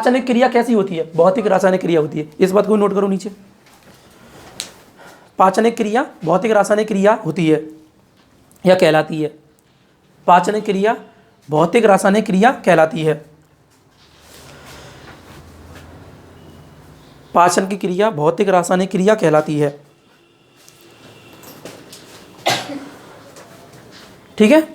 रासायनिक क्रिया कैसी होती है? भौतिक रासायनिक क्रिया होती है। इस बात को नोट करो नीचे, पाचनिक क्रिया भौतिक रासायनिक क्रिया होती है या कहलाती है। पाचनिक क्रिया भौतिक रासायनिक क्रिया कहलाती है। पाचन की क्रिया भौतिक रासायनिक क्रिया कहलाती है। ठीक है,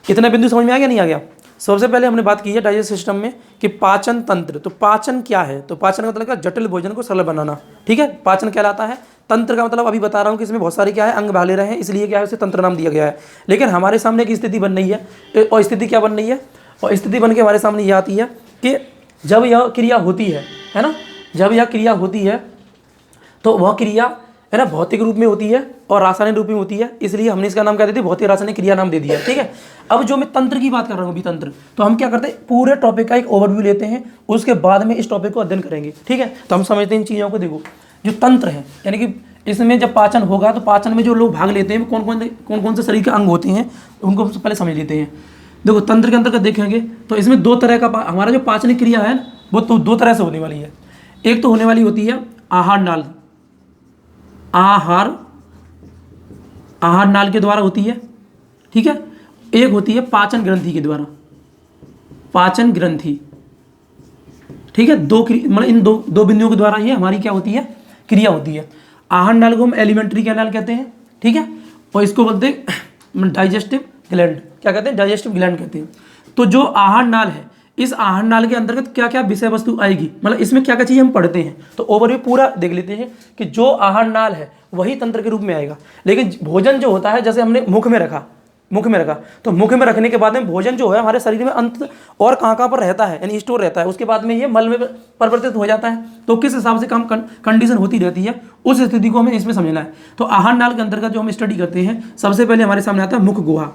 इतना बिंदु समझ में आ गया नहीं आ गया? सबसे पहले हमने बात की है डाइजेस्ट सिस्टम में कि पाचन तंत्र। तो पाचन क्या है? तो पाचन का मतलब क्या? जटिल भोजन को सरल बनाना। ठीक है, पाचन कहलाता है। तंत्र का मतलब अभी बता रहा हूँ कि इसमें बहुत सारे क्या है, अंग भाग ले रहे हैं, इसलिए क्या है उसे तंत्र नाम दिया गया है। लेकिन हमारे सामने एक स्थिति बन रही है, और स्थिति क्या बन रही है? और स्थिति बन के हमारे सामने यह आती है कि जब यह क्रिया होती है ना, जब यह क्रिया होती है तो वह क्रिया है ना भौतिक रूप में होती है और रासायनिक रूप में होती है, इसलिए हमने इसका नाम क्या दे दिया? भौतिक रासायनिक क्रिया नाम दे दिया। ठीक है, अब जो मैं तंत्र की बात कर रहा हूँ अभी तंत्र, तो हम क्या करते हैं पूरे टॉपिक का एक ओवरव्यू लेते हैं, उसके बाद में इस टॉपिक को अध्ययन करेंगे। ठीक है, तो हम समझते हैं इन चीज़ों को। देखो जो तंत्र है, यानी कि इसमें जब पाचन होगा तो पाचन में जो लोग भाग लेते हैं कौन कौन से शरीर के अंग होते हैं, उनको पहले समझ लेते हैं। देखो तंत्र के अंतर्गत देखेंगे तो इसमें दो तरह का हमारा जो पाचनिक क्रिया है वो तो दो तरह से होने वाली है। एक तो होने वाली होती है आहार नाल, आहार नाल के द्वारा होती है। ठीक है, एक होती है पाचन ग्रंथि के द्वारा, पाचन ग्रंथि। ठीक है, मतलब इन दो बिंदुओं के द्वारा ये हमारी क्या होती है? क्रिया होती है। आहार नाल को हम एलिमेंट्री कैनाल कहते हैं। ठीक है, और इसको बोलते हैं डाइजेस्टिव ग्लैंड। क्या कहते हैं? डाइजेस्टिव ग्लैंड कहते हैं। तो जो आहार नाल है, इस आहार नाल के अंतर्गत क्या क्या विषय वस्तु आएगी, मतलब इसमें क्या क्या चीज़ हम पढ़ते हैं, तो ओवरव्यू पूरा देख लेते हैं कि जो आहार नाल है वही तंत्र के रूप में आएगा। लेकिन भोजन जो होता है, जैसे हमने मुख में रखा, तो मुख में रखने के बाद में भोजन जो है हमारे शरीर में अंत और कहाँ पर रहता है, यानी स्टोर रहता है, उसके बाद में ये मल में परिवर्तित हो जाता है। तो किस हिसाब से काम कंडीशन होती रहती है, उस स्थिति को हमें इसमें समझना है। तो आहार नाल के अंतर्गत जो हम स्टडी करते हैं, सबसे पहले हमारे सामने आता है मुख गुहा।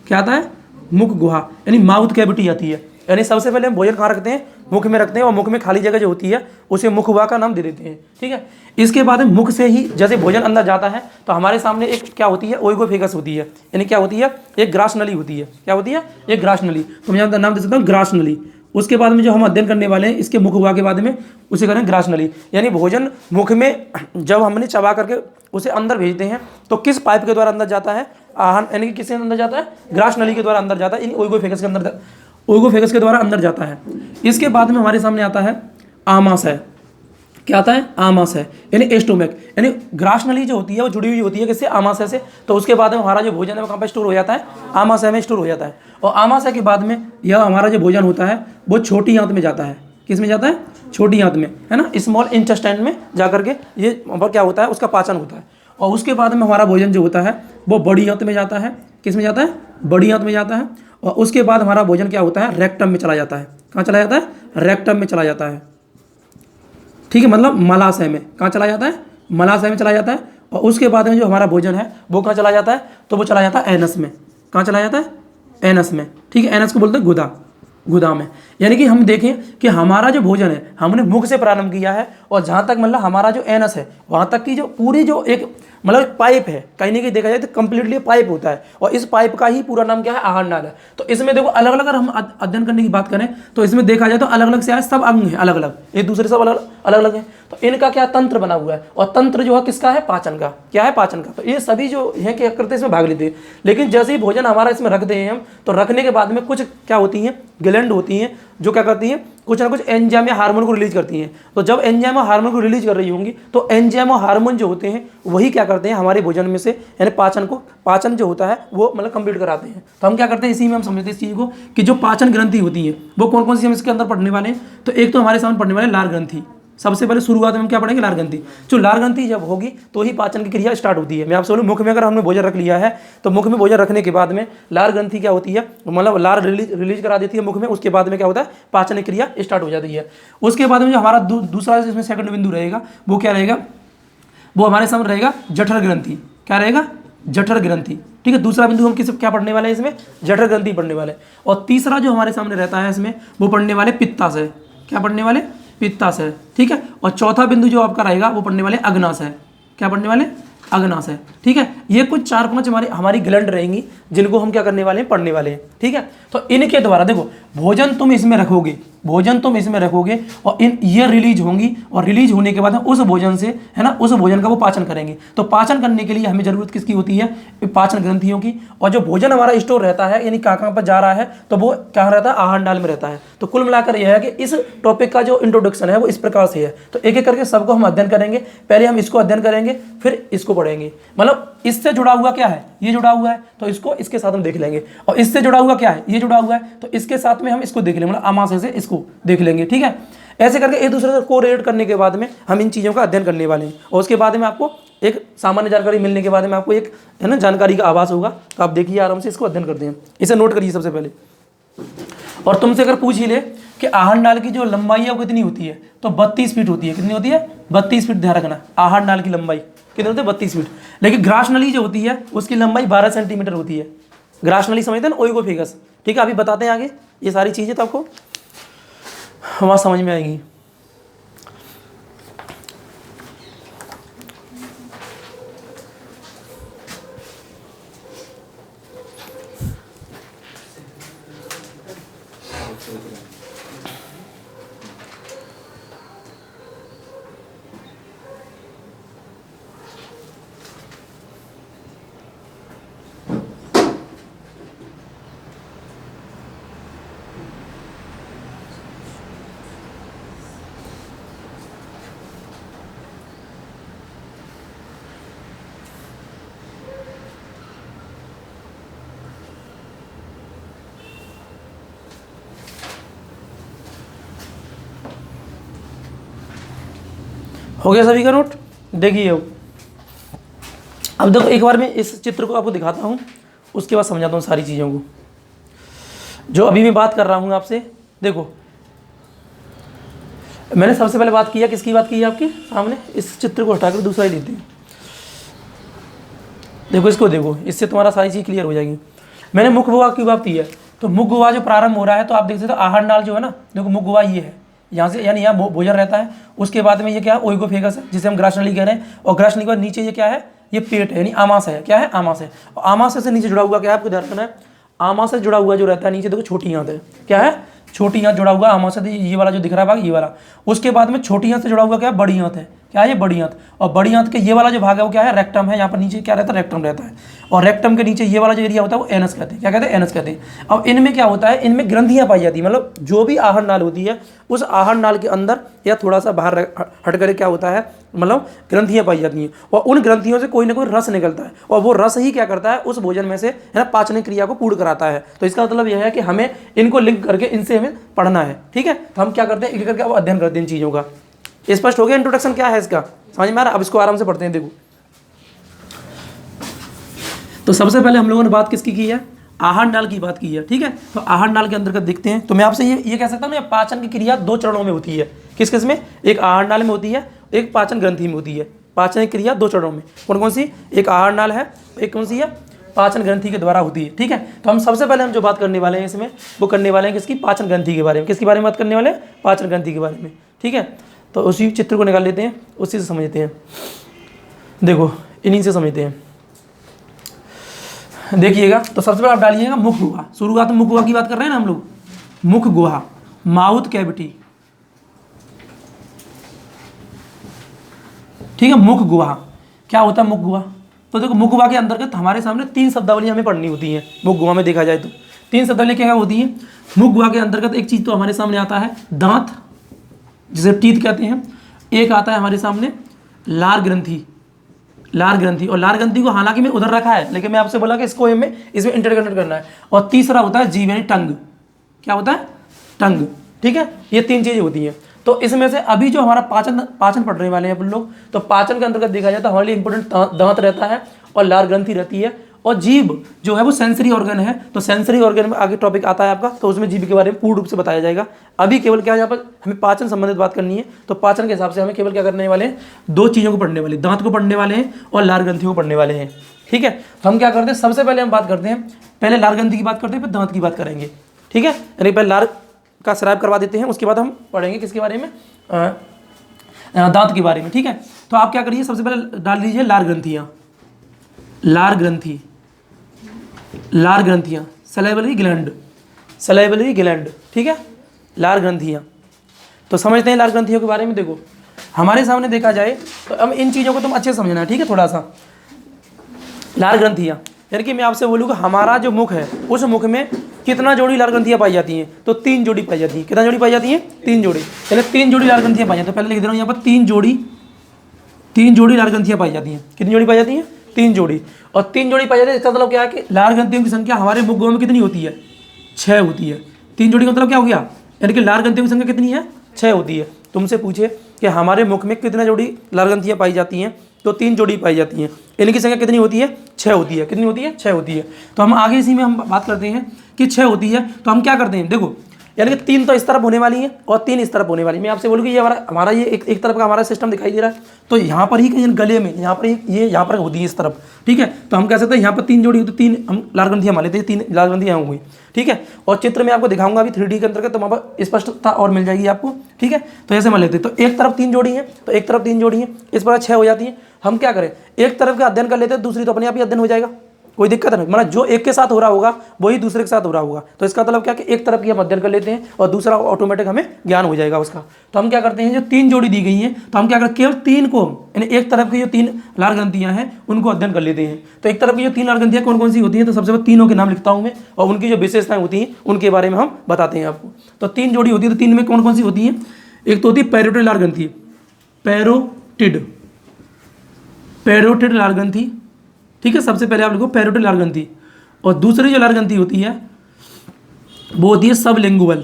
क्या आता है? मुख गुहा, यानी माउथ कैविटी आती है। यानी सबसे पहले हम भोजन कहाँ रखते हैं? मुख में रखते हैं, और मुख में खाली जगह जो होती है उसे मुख गुहा का नाम दे देते हैं। ठीक है, इसके बाद में मुख से ही जैसे भोजन अंदर जाता है तो हमारे सामने एक क्या होती है? ओइगोफेगस होती है, यानी क्या होती है? एक ग्रास नली होती है। क्या होती है? एक ग्रास नली। तो मैं नाम दे सकता हूँ ग्रास नली। उसके बाद में जो हम अध्ययन करने वाले हैं इसके मुख गुहा के बाद में उसे करें ग्रास नली। यानी भोजन मुख में जब हमने चबा करके उसे अंदर भेजते हैं तो किस पाइप के द्वारा अंदर जाता है? आहार, यानी कि किसके अंदर जाता है? ग्रास नली के द्वारा अंदर जाता है, ओइगोफेगस के अंदर, ओइगोफेगस के द्वारा अंदर जाता है। इसके बाद में हमारे सामने आता है आमाशय। क्या आता है? आमाशय, यानी एस्टोमक, यानी ग्रास नली जो होती है वो जुड़ी हुई होती है किससे? आमाशय से। तो उसके बाद में हमारा जो भोजन है वो कहाँ पर स्टोर हो जाता है? आमाशय में स्टोर हो जाता है। और आमाशय के बाद में यह हमारा जो भोजन होता है वो छोटी आंत में जाता है। किस में जाता है? छोटी आंत में, है ना, स्मॉल इंटेस्टाइन में जाकर के ये वहाँ पर क्या होता है? उसका पाचन होता है। और उसके बाद में हमारा भोजन जो होता है वो बड़ी आंत में जाता है। किस में जाता है? बड़ी आंत में जाता है। और उसके बाद हमारा भोजन क्या होता है? रेक्टम में चला जाता है। कहाँ चला जाता है? रेक्टम में चला जाता है। ठीक है, मतलब मलाशय में। कहाँ चला जाता है? मलाशय में चला जाता है। और उसके बाद में जो हमारा भोजन है वो कहाँ चला जाता है? तो वो चला जाता है एनस में। कहाँ चला जाता है? एनस में। ठीक है, एनस को बोलते हैं गुदा, गुदा में। यानी कि हम देखें कि हमारा जो भोजन है हमने मुख से प्रारंभ किया है, और जहाँ तक मतलब हमारा जो एनस है वहाँ तक की जो पूरी जो एक मतलब पाइप है, कहीं ना कहीं देखा जाए तो कंप्लीटली पाइप होता है, और इस पाइप का ही पूरा नाम क्या है? आहार नाल है। तो इसमें देखो अलग अलग, अगर हम अध्ययन करने की बात करें तो इसमें देखा जाए तो अलग अलग से आए सब अंग हैं, अलग अलग, एक दूसरे सब अलग अलग हैं। तो इनका क्या तंत्र बना हुआ है, और तंत्र जो है किसका है? पाचन का। क्या है? पाचन का। तो ये सभी जो है क्या करते हैं? इसमें भाग लेते हैं। लेकिन जैसे ही भोजन हमारा इसमें रखते हैं हम, तो रखने के बाद में कुछ क्या होती हैं? ग्लैंड होती हैं जो क्या करती हैं? कुछ ना कुछ एंजाइम या हार्मोन को रिलीज करती हैं। तो जब एंजाइम और हार्मोन को रिलीज कर रही होंगी तो एंजाइम और हार्मोन जो होते हैं वही क्या करते हैं? हमारे भोजन में से, यानी पाचन जो होता है वो मतलब कंप्लीट कराते हैं। तो हम क्या करते हैं? इसी में हम समझते हैं इस चीज़ को कि जो पाचन ग्रंथि होती है वो कौन कौन सी हम इसके अंदर पढ़ने वाले हैं। तो एक तो हमारे सामने पढ़ने वाले लार ग्रंथि। सबसे पहले शुरुआत में हम क्या पढ़ेंगे? लार ग्रंथि। जो लार ग्रंथि जब होगी तो ही पाचन की क्रिया स्टार्ट होती है। मैं आपसे बोलूँ, मुख में अगर हमने भोजन रख लिया है तो मुख में भोजन रखने के बाद में लार ग्रंथि क्या होती है? मतलब लार रिलीज करा देती है मुख में। उसके बाद में क्या होता है? पाचन की क्रिया स्टार्ट हो जाती है। उसके बाद में जो हमारा दूसरा इसमें सेकंड बिंदु रहेगा वो क्या रहेगा? वो हमारे सामने रहेगा जठर ग्रंथि। क्या रहेगा? जठर ग्रंथि। ठीक है, दूसरा बिंदु हम क्या पढ़ने वाले हैं? इसमें जठर ग्रंथि पढ़ने वाले। और तीसरा जो हमारे सामने रहता है इसमें वो पढ़ने वाले पित्ताशय। क्या पढ़ने वाले? पित्ताशय। ठीक है, और चौथा बिंदु जो आपका रहेगा वो पढ़ने वाले अग्नाशय। क्या पढ़ने वाले? अग्नाशय। ठीक है, ये कुछ 4-5 हमारी ग्लैंड रहेंगी जिनको हम क्या करने वाले हैं? पढ़ने वाले हैं। ठीक है, तो इनके द्वारा देखो भोजन तुम इसमें रखोगे, भोजन तुम इसमें रखोगे और ये रिलीज होंगी, और रिलीज होने के बाद हम उस भोजन से, है ना, उस भोजन का वो पाचन करेंगे। तो पाचन करने के लिए हमें जरूरत किसकी होती है? पाचन ग्रंथियों की। और जो भोजन हमारा स्टोर रहता है, यानी कहाँ पर जा रहा है, तो वो कहाँ रहता है? आहार नाल में रहता है। तो कुल मिलाकर यह है कि इस टॉपिक का जो इंट्रोडक्शन है वो इस प्रकार से है। तो एक एक करके सबको हम अध्ययन करेंगे। पहले हम इसको अध्ययन करेंगे, फिर इसको पढ़ेंगे। मतलब इससे जुड़ा हुआ क्या है? ये जुड़ा हुआ है, तो इसको इसके साथ हम देख लेंगे। और इससे जुड़ा हुआ क्या है? ये जुड़ा हुआ है, तो इसके साथ में हम इसको देख लेंगे, मतलब आमाशय से इसको देख लेंगे। ठीक है, ऐसे करके एक दूसरे से कोरिलेट करने के बाद में हम इन चीज़ों का अध्ययन करने वाले हैं। और उसके बाद में आपको एक सामान्य जानकारी मिलने के बाद में आपको एक, है ना, जानकारी का आभास होगा। तो आप देखिए आराम से इसको अध्ययन करते हैं। इसे नोट करिए सबसे पहले। और तुमसे अगर पूछ ही ले कि आहार नाल की जो लंबाई है वो कितनी होती है, तो 32 फीट होती है। कितनी होती है? 32 फीट। ध्यान रखना, आहार नाल की लंबाई कितनी होती है? 32 फीट। लेकिन ग्रास नली जो होती है उसकी लंबाई 12 सेंटीमीटर होती है। ग्रास नली समझते हैं ना, ओइगोफेगस। ठीक है, अभी बताते हैं आगे ये सारी चीज़ें, तो आपको हमारा समझ में आएगी। हो गया सभी का नोट? देखिए अब देखो, एक बार मैं इस चित्र को आपको दिखाता हूँ, उसके बाद समझाता हूँ सारी चीज़ों को जो अभी मैं बात कर रहा हूँ आपसे। देखो, मैंने सबसे पहले बात किया, किसकी बात की है आपके सामने? इस चित्र को हटाकर दूसरा ही लेते हैं। देखो इसको, देखो, इससे तुम्हारा सारी चीज़ क्लियर हो जाएगी। मैंने मुख गुहा की बात की है, तो मुख गुहा जो प्रारंभ हो रहा है, तो आप देख सकते हो आहार नाल जो है ना, देखो मुख गुहा ये है, यहाँ से, यानी यहाँ भोजन रहता है। उसके बाद में ये क्या है? ओइगोफेगस है, जिसे हम ग्रास नली कह रहे हैं। और ग्रास नली के बाद नीचे ये क्या है? ये पेट है, यानी आमाशय है। क्या है? आमाशय। और आमाशय से नीचे जुड़ा हुआ क्या है? आपको ध्यान रखना है, आमाशय से जुड़ा हुआ जो रहता है नीचे, देखो छोटी आंत है। क्या है? छोटी आंत जुड़ा हुआ आमाशय से, ये वाला जो दिख रहा है भाग, ये वाला। उसके बाद में छोटी आंत से जुड़ा हुआ क्या है? बड़ी आंत है। क्या है? ये बड़ी आंत। और बड़ी आंत के ये वाला जो भाग है वो क्या है? रेक्टम है। यहाँ पर नीचे क्या रहता है? रेक्टम रहता है। और रेक्टम के नीचे ये वाला जो एरिया होता है वो एनस कहते हैं। क्या कहते हैं? एनस कहते हैं। अब इनमें क्या होता है? इनमें ग्रंथियां पाई जाती है। मतलब जो भी आहार नाल होती है, उस आहार नाल के अंदर या थोड़ा सा बाहर हट कर क्या होता है? मतलब ग्रंथियां पाई जाती हैं। और उन ग्रंथियों से कोई ना कोई रस निकलता है, और वो रस ही क्या करता है? उस भोजन में से, है ना, पाचन क्रिया को पूर्ण कराता है। तो इसका मतलब यह है कि हमें इनको लिंक करके इनसे हमें पढ़ना है। ठीक है, तो हम क्या करते हैं? एक करके अब अध्ययन करते हैं इन चीज़ों का। स्पष्ट हो गया? इंट्रोडक्शन क्या है इसका, समझ में आ रहा? अब इसको आराम से पढ़ते हैं। देखो, तो सबसे पहले हम लोगों ने बात किसकी की है? आहार नाल की बात की है। ठीक है, तो आहार नाल के अंतर्गत देखते हैं। तो मैं आपसे ये कह सकता हूँ ना, पाचन की क्रिया 2 चरणों में होती है। किस किस में? एक आहार नाल में होती है, एक पाचन ग्रंथि में होती है। पाचन की क्रिया 2 चरणों में कौन कौन सी? एक आहार नाल है, एक कौन सी है? पाचन ग्रंथि के द्वारा होती है। ठीक है, तो हम सबसे पहले हम जो बात करने वाले हैं इसमें, वो करने वाले हैं किसकी? पाचन ग्रंथि के बारे में। किसके बारे में बात करने वाले हैं? पाचन ग्रंथि के बारे में। ठीक है, तो उसी चित्र को निकाल लेते हैं, उसी से समझते हैं। देखो, इन्हीं से समझते हैं। देखिएगा, तो सबसे पहले आप डालिएगा मुख गुहा। शुरुआत में मुख गुहा की बात कर रहे हैं ना हम लोग। मुख गुहा, माउथ कैविटी। ठीक है, मुख गुहा क्या होता है? मुख गुहा, तो देखो मुख गुहा के अंतर्गत हमारे सामने 3 शब्दावली हमें पढ़नी होती है। मुख गुहा में देखा जाए तो 3 शब्दावली क्या होती है? मुख गुहा के अंतर्गत एक चीज़ तो हमारे सामने आता है दांत, जिसे टीथ कहते हैं। एक आता है हमारे सामने लार ग्रंथि। लार ग्रंथि, और लार ग्रंथि को हालांकि मैं उधर रखा है, लेकिन मैं आपसे बोला कि इसको इसमें इंटरकनेक्ट करना है। और तीसरा होता है जीव, यानी टंग। क्या होता है? टंग। ठीक है, ये 3 चीज़ें होती हैं। तो इसमें से अभी जो हमारा पाचन पढ़ने वाले हैं अपन लोग, तो पाचन के अंतर्गत देखा जाए तो हमारे लिए इंपॉर्टेंट दांत रहता है और लार ग्रंथि रहती है। और जीभ जो है वो सेंसरी ऑर्गन है। तो सेंसरी ऑर्गन में आगे टॉपिक आता है आपका, तो उसमें जीभ के बारे में पूर्ण रूप से बताया जाएगा। अभी केवल क्या, यहाँ पर हमें पाचन संबंधित बात करनी है। तो पाचन के हिसाब से हमें केवल क्या करने वाले हैं? 2 चीज़ों को पढ़ने वाले, दांत को पढ़ने वाले हैं और लार ग्रंथियों को पढ़ने वाले हैं। ठीक है, तो हम क्या करते हैं? सबसे पहले हम बात करते हैं, पहले लार ग्रंथि की बात करते हैं, फिर दांत की बात करेंगे। ठीक है, यानी पहले लार का स्राव करवा देते हैं, उसके बाद हम पढ़ेंगे किसके बारे में? दांत के बारे में। ठीक है, तो आप क्या करिए? सबसे पहले डाल लीजिए लार ग्रंथियाँ। लार ग्रंथि, लार ग्रंथियाँ, सलाइवरी ग्लैंड, सलाइवरी ग्लैंड। ठीक है, लार ग्रंथियाँ। तो समझते हैं लार ग्रंथियों के बारे में। देखो हमारे सामने देखा जाए तो अब इन चीज़ों को तुम अच्छे से समझना है, ठीक है। थोड़ा सा लार ग्रंथियाँ, यानी कि मैं आपसे बोलूँगा हमारा जो मुख है उस मुख में कितना जोड़ी लार ग्रंथियाँ पाई जाती हैं, तो 3 जोड़ी पाई जाती हैं। कितना जोड़ी पाई जाती हैं? 3 जोड़ी। चलिए 3 जोड़ी लार ग्रंथियाँ पाई जाती हैं। तो पहले लिख दे रहा हूँ यहाँ पर 3 जोड़ी लार ग्रंथियाँ पाई जाती हैं। कितनी जोड़ी पाई जाती हैं? 3 जोड़ी। और 3 जोड़ी पाई जाती है, इसका मतलब क्या है कि लार ग्रंथियों की संख्या हमारे मुख गुहा में कितनी होती है? 6 होती है। 3 जोड़ी का मतलब क्या हो गया? यानी कि लार ग्रंथियों की संख्या कितनी है? 6 होती है। तुमसे पूछे कि हमारे मुख में कितना जोड़ी लार ग्रंथियाँ पाई जाती हैं, तो 3 जोड़ी पाई जाती हैं। इनकी संख्या कितनी होती है? 6 होती है। कितनी होती है? 6 होती है। तो हम आगे इसी में हम बात करते हैं कि 6 होती है। तो हम क्या करते हैं, देखो यानी कि 3 तो इस तरफ होने वाली है और 3 इस तरफ होने वाली है। मैं आपसे बोलूँ कि ये हमारा ये एक तरफ का हमारा सिस्टम दिखाई दे रहा है, तो यहाँ पर ही कहीं गले में यहाँ पर ये यहाँ पर होती है इस तरफ, ठीक है। तो हम कह सकते हैं यहाँ पर 3 जोड़ी होती है, 3 हम लार ग्रंथियाँ मान लेते हैं, 3 लार ग्रंथियाँ होंगी, ठीक है। और चित्र में आपको दिखाऊंगा अभी 3D के अंतर्गत, तो वहाँ पर स्पष्टता और मिल जाएगी आपको, ठीक है। तो ऐसे मान लेते हैं, तो एक तरफ 3 जोड़ी है, तो एक तरफ 3 जोड़ी है, इस पर 6 हो जाती है। हम क्या करें, एक तरफ का अध्ययन कर लेते हैं, दूसरी तो अपने आप ही अध्ययन हो जाएगा, कोई दिक्कत नहीं। मतलब जो एक के साथ हो रहा होगा वही दूसरे के साथ हो रहा होगा। तो इसका मतलब क्या कि एक तरफ की हम अध्ययन कर लेते हैं और दूसरा ऑटोमेटिक हमें ज्ञान हो जाएगा उसका। तो हम क्या करते हैं, जो 3 जोड़ी दी गई हैं तो हम क्या करते हैं, केवल 3 को यानी एक तरफ की जो 3 लार ग्रंथियाँ हैं उनको अध्ययन कर लेते हैं। तो एक तरफ की जो 3 लार ग्रंथियाँ कौन कौन सी होती हैं, तो सबसे पहले तीनों के नाम लिखता हूँ मैं और उनकी जो विशेषताएं होती हैं उनके बारे में हम बताते हैं आपको। तो 3 जोड़ी होती है, तो 3 में कौन कौन सी होती हैं? एक तो होती है पैरोटिड लार ग्रंथि, पैरोटिड लार ग्रंथि, ठीक है। सबसे पहले आप लिखो पैरोटिड लार ग्रंथि। और दूसरी जो लार ग्रंथि होती है वो होती है सबलिंगुअल,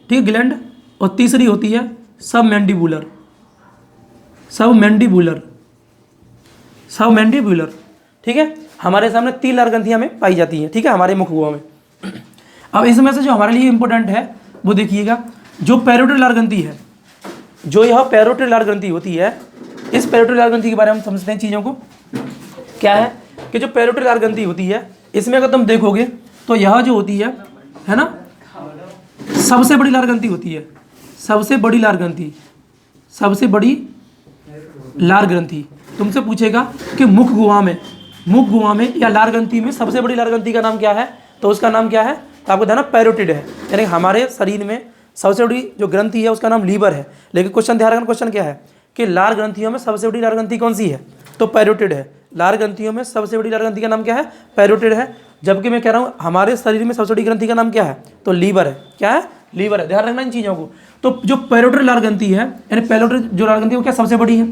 ठीक है, ग्लैंड। और तीसरी होती है सबमैंडिबुलर, ठीक है। हमारे सामने 3 लार ग्रंथियां में पाई जाती हैं, ठीक है, हमारे मुख गुहा में। अब इसमें से जो हमारे लिए इंपॉर्टेंट है वो देखिएगा, जो पैरोटिड लार ग्रंथि है, जो यह पैरोटिड लार ग्रंथि होती है, इस पैरोटिड लार ग्रंथि के बारे में हम समझते हैं चीज़ों को। क्या है कि जो पैरोटिड लार ग्रंथि होती है इसमें अगर तुम देखोगे तो यह जो होती है ना, सबसे बड़ी लार ग्रंथि होती है, सबसे बड़ी लार ग्रंथि। तुमसे पूछेगा कि मुख गुहा में या लार ग्रंथि में सबसे बड़ी लार ग्रंथि का नाम क्या है, तो उसका नाम क्या है, तो आपको ध्यान पैरोटिड है। यानी हमारे शरीर में सबसे बड़ी जो ग्रंथि है उसका नाम लीवर है। लेकिन क्वेश्चन ध्यान रखना, क्वेश्चन क्या है कि लार ग्रंथियों में सबसे बड़ी लार ग्रंथि कौन सी है, तो पैरोटिड है। लार ग्रंथियों में सबसे बड़ी लार ग्रंथि का नाम क्या है, पैरोटिड है। जबकि मैं कह रहा हूँ हमारे शरीर में सबसे बड़ी ग्रंथि का नाम क्या है, तो लीवर है। क्या है, लीवर है। ध्यान रखना इन चीज़ों को। तो जो पैरोटिड लार ग्रंथि है यानी पैरोटिड जो लार ग्रंथि है वो क्या सबसे बड़ी है।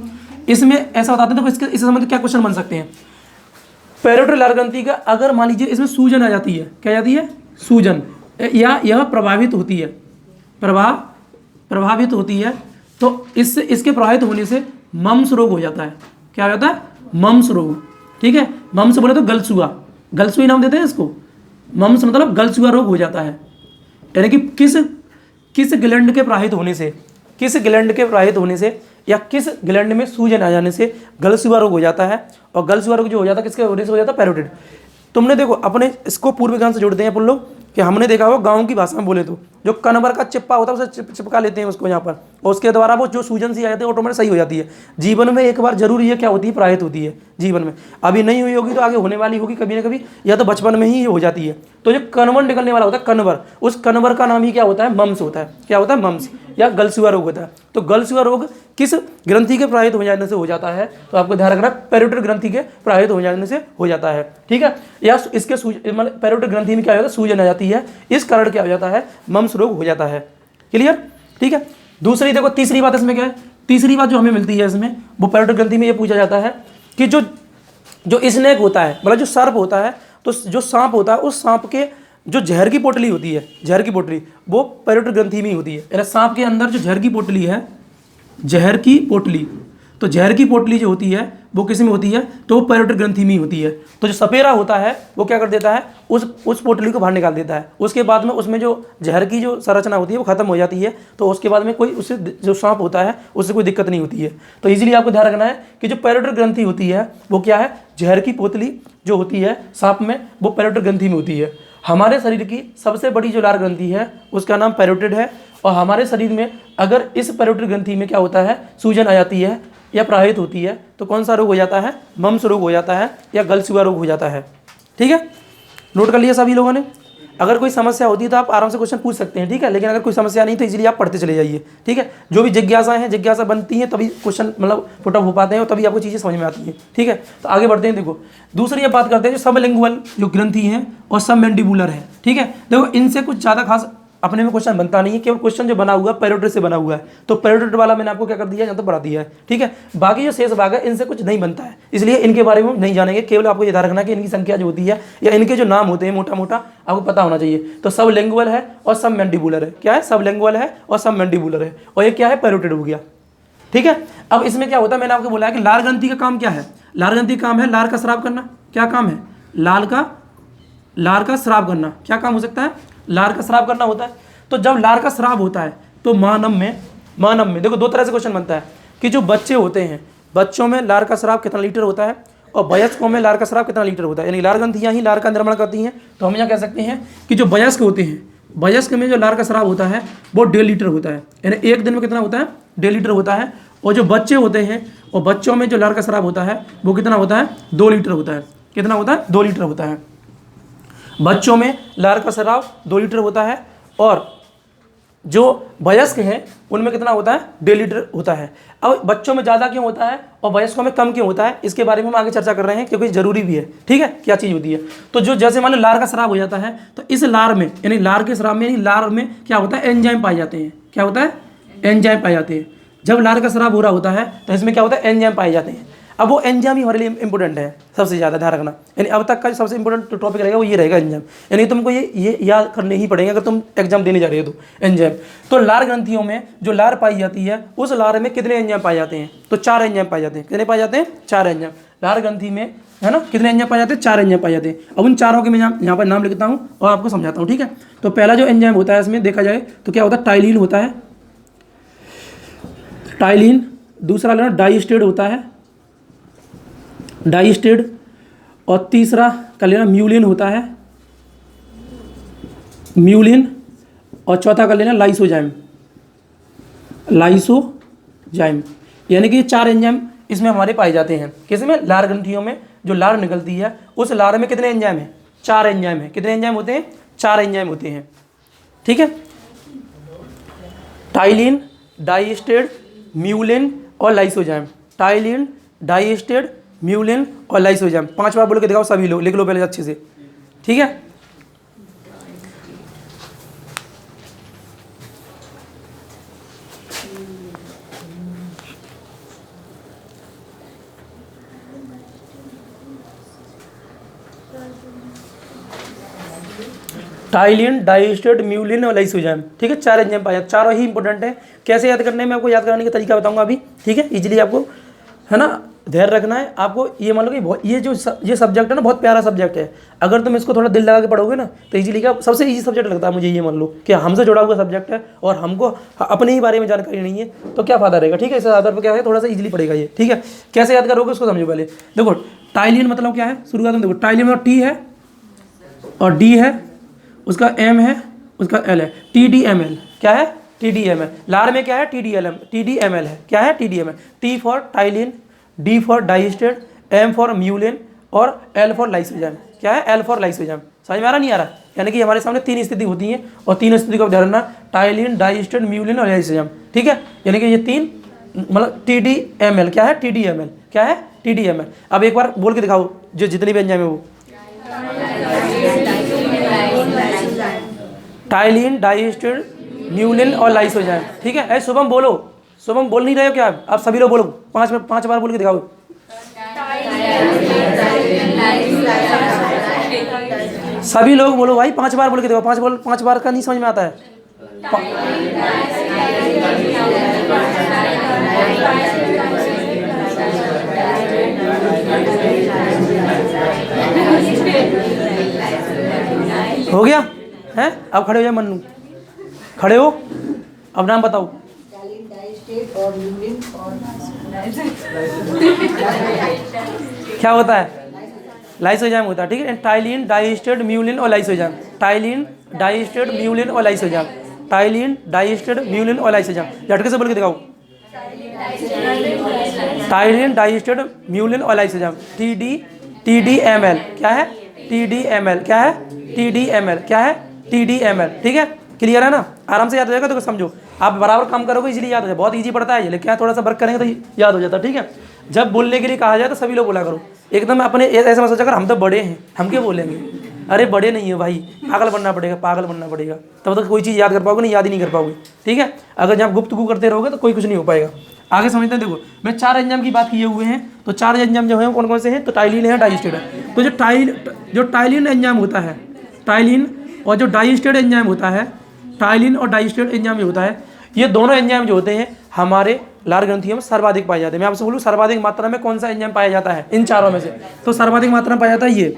इसमें ऐसा बताते हैं, तो इसके संबंध क्या क्वेश्चन बन सकते हैं। पैरोटिड लार ग्रंथि का अगर मान लीजिए इसमें सूजन आ जाती है, क्या जाती है, सूजन, या यह प्रभावित होती है, प्रभावित होती है, तो इसके प्रभावित होने से मम्स रोग हो जाता है। क्या हो जाता है, मम्स रोग, ठीक है। मम्स बोले तो गलसुई नाम देते हैं इसको। मम्स मतलब गलसुआ रोग हो जाता है। यानी कि किस ग्लैंड के प्रभावित होने से या किस ग्लैंड में सूजन आ जाने से गलसुआ रोग हो जाता है। और गलसुआ रोग जो हो जाता है किसके होने से हो जाता है, पैरोटिड। तुमने देखो अपने इसको पूर्व ज्ञान से जोड़ते हैं अपन लोग कि हमने देखा होगा गांव की भाषा में बोले तो जो कनवर का चिप्पा होता है उसे चिपका लेते हैं उसको यहाँ पर, और उसके द्वारा वो जो सूजन सी आ जाती है ऑटोमेटिक सही हो जाती है। जीवन में एक बार जरूर ये क्या होती है, प्रभावित होती है जीवन में। अभी नहीं हुई होगी तो आगे होने वाली होगी कभी ना कभी, या तो बचपन में ही हो जाती है। तो जो कनवर निकलने वाला होता है कनवर, उस कनवर का नाम ही क्या होता है, मम्स होता है। क्या होता है, मम्स या गलसुआ रोग होता है। तो गलसुआ रोग किस ग्रंथि के प्रभावित हो जाने से हो जाता है, तो आपको ध्यान रखना पैरोटिड ग्रंथि के प्रभावित हो जाने से हो जाता है, ठीक है। या इसके मतलब पैरोटिड ग्रंथि में क्या होता है, सूजन आ जाती है, इस कारण क्या हो जाता है, मम्स रोग हो जाता है। क्लियर, ठीक है। दूसरी देखो, तीसरी बात इसमें क्या है, तीसरी बात जो हमें मिलती है इसमें, वो पैरोटिड ग्रंथि में ये पूछा जाता है कि जो स्नेक होता है, मतलब जो सर्प होता है, तो जो सांप होता है, उस सांप के जो जहर की पोटली होती है, जहर की पोटली, वो पैरोटिड ग्रंथि में ही होती है। यानी सांप के अंदर जो जहर की पोटली है, जहर की पोटली, तो जहर की पोटली जो होती है वो किस में होती है, तो वो पैरोटिड ग्रंथि में ही होती है। तो जो सपेरा होता है वो क्या कर देता है, उस पोटली को बाहर निकाल देता है। उसके बाद में उसमें जो जहर की जो संरचना होती है वो खत्म हो जाती है। तो उसके बाद में कोई उससे जो सांप होता है उससे कोई दिक्कत नहीं होती है। तो इजीली आपको ध्यान रखना है कि जो पैरोटिड ग्रंथि होती है वो क्या है, जहर की पोतली जो होती है सांप में, वो पैरोटिड ग्रंथि में होती है। हमारे शरीर की सबसे बड़ी जो लार ग्रंथि है उसका नाम पैरोटिड है। और हमारे शरीर में अगर इस पैरोटिड ग्रंथि में क्या होता है, सूजन आ जाती है या प्रभावित होती है, तो कौन सा रोग हो जाता है, मम्स रोग हो जाता है या गलसुआ रोग हो जाता है। ठीक है, नोट कर लिया सभी लोगों ने। अगर कोई समस्या होती है तो आप आराम से क्वेश्चन पूछ सकते हैं, ठीक है, लेकिन अगर कोई समस्या नहीं तो इजीली आप पढ़ते चले जाइए, ठीक है। जो भी जिज्ञासाएं हैं, जिज्ञासा बनती हैं तभी क्वेश्चन मतलब पुट अप हो पाते हैं और तभी आपको चीज़ें समझ में आती हैं, ठीक है। तो आगे बढ़ते हैं। देखो दूसरी अब बात करते हैं जो सबलिंगुअल जो ग्रंथि हैं और सबमैंडिबुलर है, ठीक है। देखो इनसे कुछ ज़्यादा खास अपने में क्वेश्चन बनता नहीं है, केवल क्वेश्चन जो बना हुआ है पैरोटिड से बना हुआ है, तो पैरोटिड वाला मैंने आपको क्या कर दिया, यहाँ तो बढ़ा दिया है, ठीक है। बाकी जो शेष भाग है इनसे कुछ नहीं बनता है, इसलिए इनके बारे में नहीं जानेंगे। केवल आपको ये ध्यान रखना कि इनकी संख्या जो होती है या इनके जो नाम होते हैं मोटा मोटा आपको पता होना चाहिए। तो सब लिंगुअल है और सब मैंडिबुलर है। क्या है? सब लिंगुअल है और सब मैंडिबुलर है, और ये क्या है? पैरोटिड हो गया, ठीक है। अब इसमें क्या होता है, मैंने आपको बोला है कि लार ग्रंथि का काम क्या है। लार ग्रंथि का काम है लार का स्राव करना। क्या काम है? लार का स्राव करना। क्या काम हो सकता है? लार का स्राव करना होता है। तो जब लार का स्राव होता है तो मानव में देखो दो तरह से क्वेश्चन बनता है कि जो बच्चे होते हैं, बच्चों में लार का स्राव कितना लीटर होता है और वयस्कों में लार का स्राव कितना लीटर होता है। यानी लार ग्रंथियाँ ही लार का निर्माण करती हैं। तो हम यहाँ कह सकते हैं कि जो वयस्क होते हैं, वयस्क में जो लार का स्राव होता है वो 1.5 लीटर होता है। यानी एक दिन में कितना होता है? 1.5 लीटर होता है। और जो बच्चे होते हैं और बच्चों में जो लार का स्राव होता है वो कितना होता है? 2 लीटर होता है। कितना होता है? 2 लीटर होता है। बच्चों में लार का स्राव 2 लीटर होता है और जो वयस्क हैं उनमें कितना होता है? 1.5 लीटर होता है। अब बच्चों में ज़्यादा क्यों होता है और वयस्कों में कम क्यों होता है, इसके बारे में हम आगे चर्चा कर रहे हैं क्योंकि ज़रूरी भी है, ठीक है। क्या चीज़ होती है? तो जो जैसे मान लो लार का स्राव हो जाता है तो इस लार में यानी लार के स्राव में यानी लार में क्या होता है? एंजाइम पाए जाते हैं। क्या होता है? एंजाइम पाए जाते हैं। जब लार का स्राव हो रहा होता है तो इसमें क्या होता है? एंजाइम पाए जाते हैं। अब वो एंजाइम ही हमारे लिए इंपॉर्टेंट है सबसे ज़्यादा, ध्यान रखना। यानी अब तक का सबसे इंपॉर्टेंट टॉपिक रहेगा वो ये रहेगा एंजाइम। यानी तुमको ये याद करने ही पड़ेंगे अगर तुम एग्जाम देने जा रहे हो तो एंजाइम। तो लार ग्रंथियों में जो लार पाई जाती है उस लार में कितने एंजाइम पाए जाते हैं? तो 4 एंजाइम पाए जाते हैं। कितने पाए जाते हैं? 4 एंजाइम। लार ग्रंथि में है ना कितने एंजाइम पाए जाते हैं? 4 एंजाइम पाए जाते हैं। अब उन चारों के मैं यहाँ पर नाम लिखता हूँ और आपको समझाता हूँ, ठीक है। तो पहला जो एंजाइम होता है इसमें देखा जाए तो क्या होता है? टाइलिन होता है, टाइलिन। दूसरा लेना डाइस्टेड होता है, डाइस्टेड। और तीसरा कर लेना म्यूलिन होता है, म्यूलिन। और चौथा कर लेना लाइसोजाइम, लाइसोजाइम। यानी कि ये 4 एंजाइम इसमें हमारे पाए जाते हैं। किसमें? लार ग्रंथियों में जो लार निकलती है उस लार में कितने एंजाइम हैं? 4 एंजाइम है। कितने एंजाइम होते हैं? 4 एंजाइम होते हैं, ठीक है। टाइलिन, डाइस्टेड, म्यूलिन और लाइसोजाइम। टाइलिन, डाइस्टेड, म्यूलिन और लाइसोजाइम। 5 बार बोल के दिखाओ सभी लोग, लिख लो पहले अच्छे से, ठीक है। टाइलिन, डाइस्टेड, म्यूलिन और लाइसोजाइम, ठीक है। 4 एंजाइम पाए, चारों ही इंपॉर्टेंट है। कैसे याद करने में आपको याद कराने का तरीका बताऊंगा अभी, ठीक है। इजीली आपको है ना ध्यान रखना है। आपको ये मान लो कि ये सब्जेक्ट है ना बहुत प्यारा सब्जेक्ट है। अगर तुम इसको थोड़ा दिल लगा के पढ़ोगे ना तो इजीली का सबसे इजी सब्जेक्ट लगता है मुझे। ये मान लो कि हमसे जुड़ा हुआ सब्जेक्ट है और हमको अपने ही बारे में जानकारी नहीं है तो क्या फायदा रहेगा, ठीक है। इस आधार पर क्या है थोड़ा सा इजीली पड़ेगा ये, ठीक है। कैसे याद करोगे उसको समझो पहले। देखो टाइलिन मतलब क्या है, शुरुआत में देखो टाइलिन में टी है और डी है, उसका एम है, उसका एल है। TDML क्या है? TDML। लार में क्या है? TDML है। क्या है? TDML। T for ptyalin, D for diastase, M for mucin और L फॉर लाइसोजाइम। क्या है? L for lysozyme. समझ में आ रहा नहीं आ रहा? यानी कि हमारे सामने 3 स्थिति होती हैं और 3 स्थिति का ध्यान रखना, टाइलिन, डाइस्टेड, म्यूलिन और लाइसोजाइम, ठीक है। यानी कि ये 3 मतलब TDML। क्या है? TDML। क्या है? TDML। अब एक बार बोल के दिखाओ जो जितनी भी एंजाइम है वो। टाइलिन, डाइस्टेड, म्यूलिन और लाइसोजाइम, ठीक है। ऐसे शुभम बोलो, शुभम बोल नहीं रहे हो क्या आप सभी लोग बोलो, 5 बार बोल के दिखाओ। सभी लोग बोलो भाई, 5 बार बोल के दिखाओ। 5 बार का नहीं समझ में आता है। हो गया है? अब खड़े हो जाए मन्नू, खड़े हो, अब नाम बताओ। क्या होता है? लाइसोजाइम होता है, ठीक है। टाइलिन, डाइस्टेड, म्यूलिन और लाइसोजाइम। टाइलिन, डाइस्टेड, म्यूलिन और लाइसोजाइम। टाइलिन, डाइस्टेड, म्यूलिन और लाइसोजाइम। झटके से बोल के दिखाओ। टाइलिन, डाइस्टेड, म्यूलिन और लाइसोजाइम। TDML। क्या है? TDML। क्या है? TDML। क्या है? TDML, ठीक है, क्लियर है ना, आराम से याद हो जाएगा। तो समझो आप बराबर काम करोगे इसलिए याद हो जाए, बहुत ईजी पड़ता है ये, लेकिन थोड़ा सा वर्क करेंगे तो याद हो जाता है, ठीक है। जब बोलने के लिए कहा जाए तो सभी लोग बोला करो, एकदम अपने ऐसा मत सोचा कर हम तो बड़े हैं हम क्या बोलेंगे, अरे बड़े नहीं है भाई, पागल बनना पड़ेगा, पागल बनना पड़ेगा, तब तक कोई चीज़ याद कर पाओगे नहीं, याद ही नहीं कर पाओगे, ठीक है। अगर जब गुफ्तगू करते रहोगे तो कोई कुछ नहीं हो पाएगा। आगे समझते हैं, देखो मैं 4 एंजाइम की बात किए हुए हैं, तो 4 एंजाइम जो हैं कौन कौन से हैं, तो टाइलिन है, डाइस्टेड है। तो जो टाइलिन एंजाइम होता है, टाइलिन और जो डाइस्टेड एंजाइम होता है, टाइलिन और डाइस्टेड एंजाइम जो होता है, ये दोनों एंजाइम जो होते हैं हमारे लार ग्रंथियों में सर्वाधिक पाए जाते हैं। मैं आपसे बोलूँ सर्वाधिक मात्रा में कौन सा एंजाइम पाया जाता है इन चारों में से, तो सर्वाधिक मात्रा में पाया जाता है ये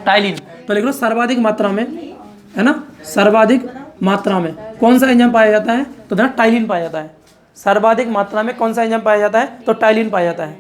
टाइलिन। तो लिख लो सर्वाधिक मात्रा में, है ना, सर्वाधिक मात्रा में कौन सा एंजाइम पाया जाता है, तो देखना टाइलिन पाया जाता है। सर्वाधिक मात्रा में कौन सा एंजाइम पाया जाता है, तो टाइलिन पाया जाता है।